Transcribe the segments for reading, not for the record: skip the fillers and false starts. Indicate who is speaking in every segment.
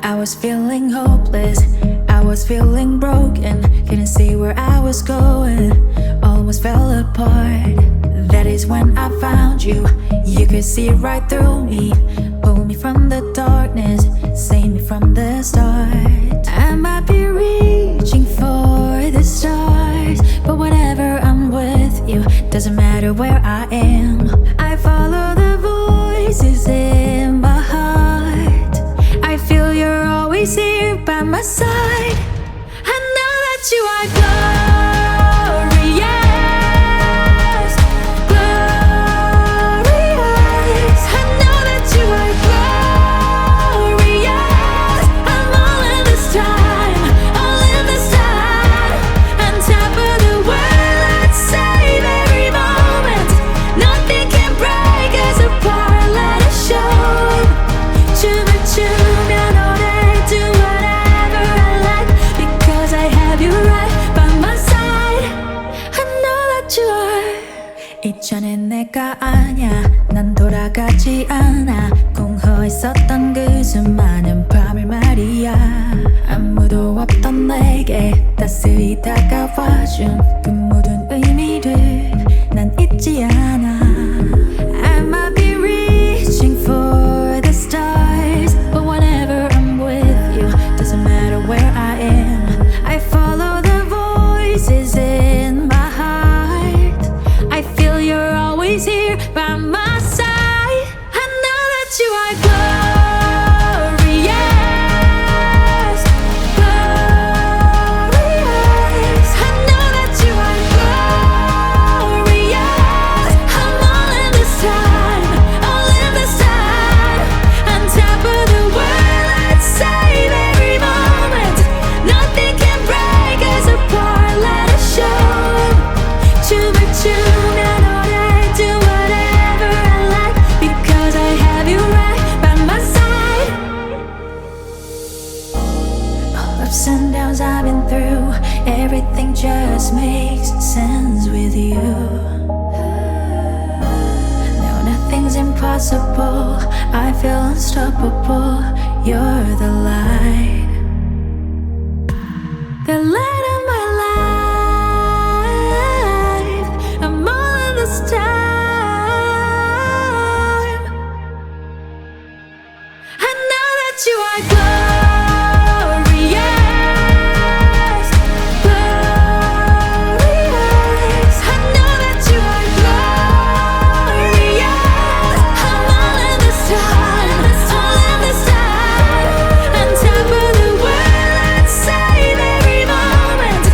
Speaker 1: I was feeling hopeless, I was feeling broken. Couldn't see where I was going, almost fell apart. That is when I found you, you could see right through me. Pull me from the darkness, save me from the start. I might be reaching for the stars, but whenever I'm with you, doesn't matter where I am. I follow the voices in my heart. I feel you're always here by my side. I know that you are glorious, glorious. I know that you are glorious. I'm all in this time, all in this time. On top of the world, let's save every moment. Nothing can break us apart, let us show. 춤을 추며 노래 do whatever I like, because I have you right by my side. I know that you are. 이전엔 내가 아냐, 난 돌아가지 않아. 공허했었던 그 수많은 밤을 말이야. 아무도 없던 내게 따스히 다가와준 그 모든 의미를 just makes sense with you. No, nothing's impossible. I feel unstoppable. You're the light, the light of my life. I'm all in this time. I know that you are glorious, glorious. I know that you are glorious. I'm all in this time, all in this time. On top of the world, I'd save every moment.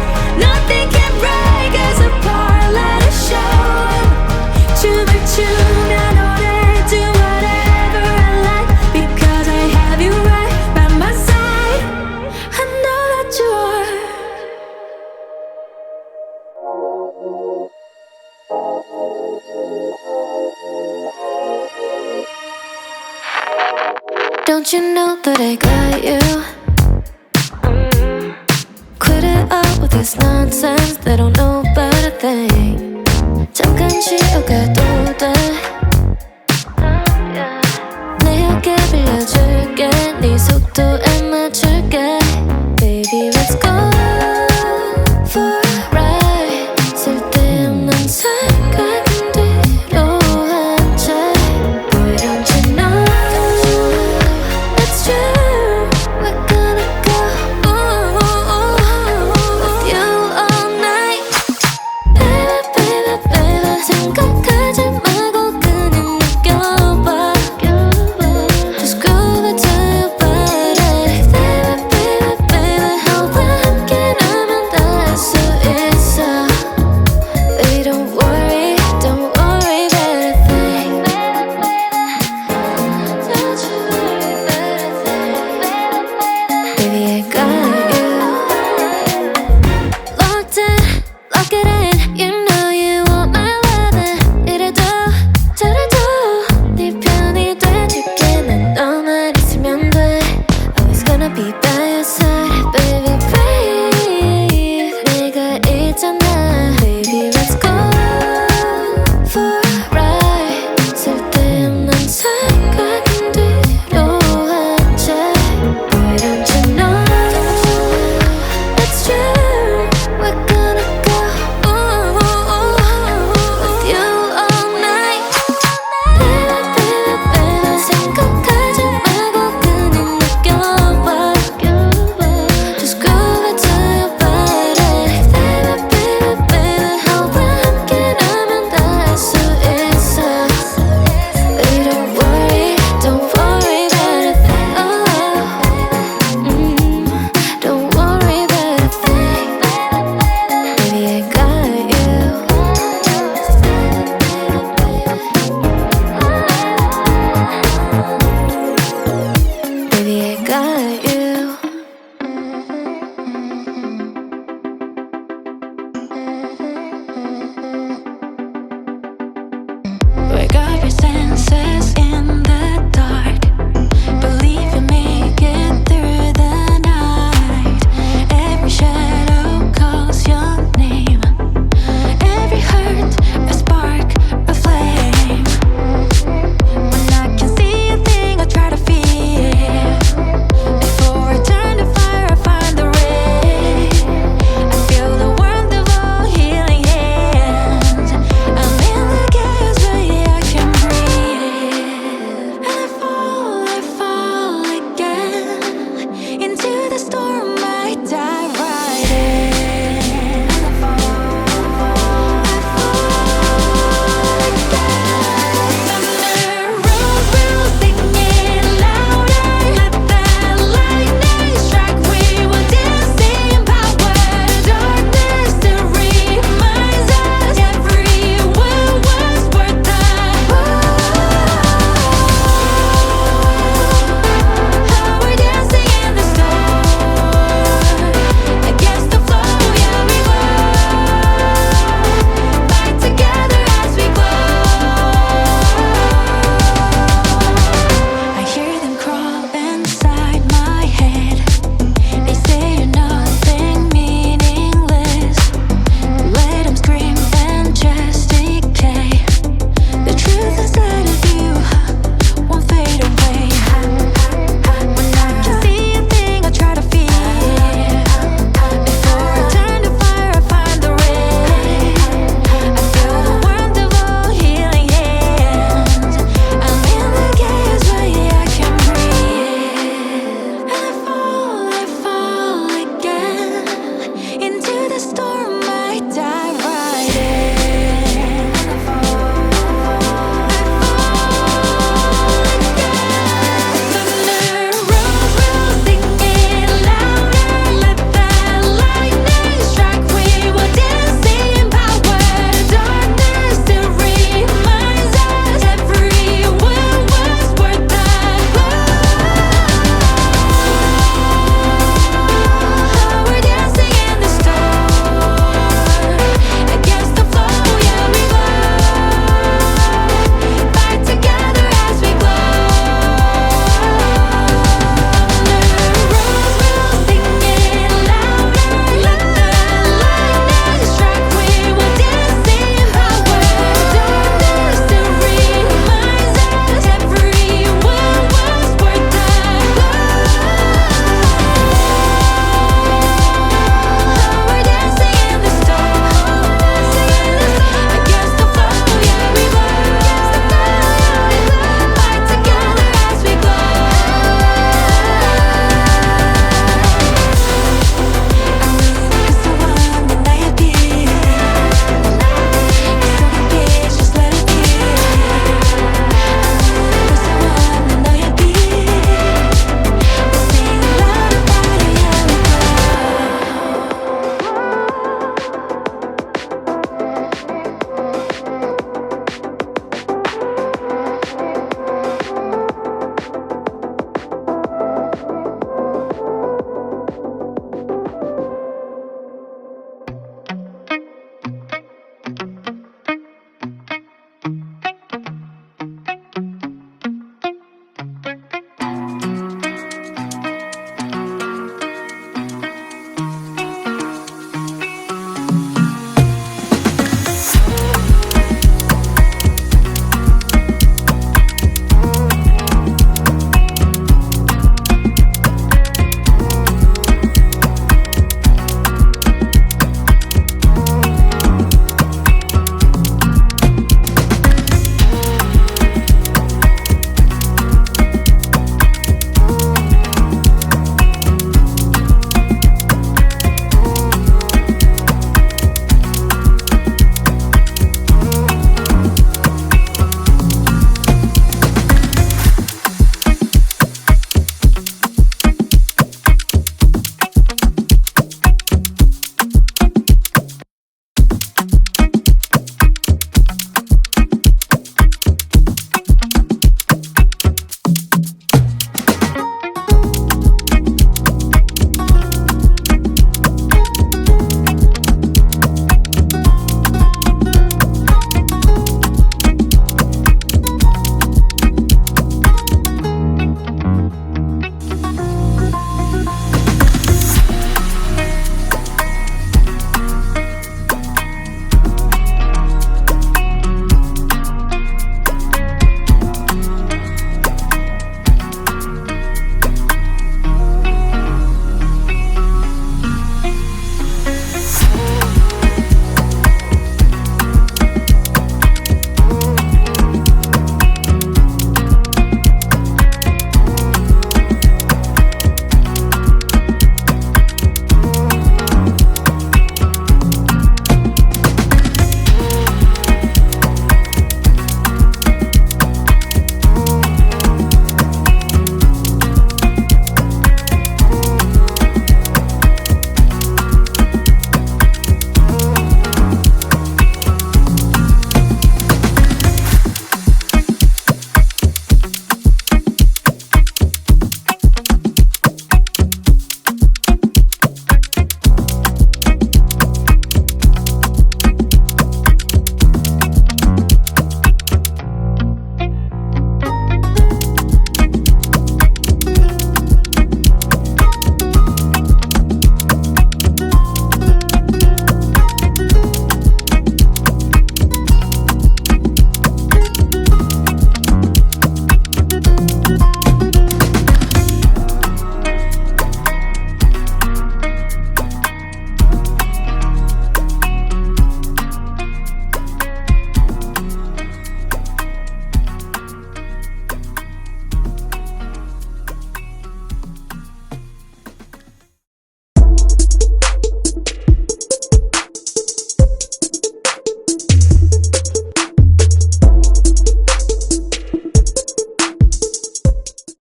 Speaker 1: Nothing can break us apart. Let us show 'em. To the tune, I know they do whatever I like because I have you right by my side. I know that you are. Don't you know that I got you? Quit it up with this nonsense. They don't know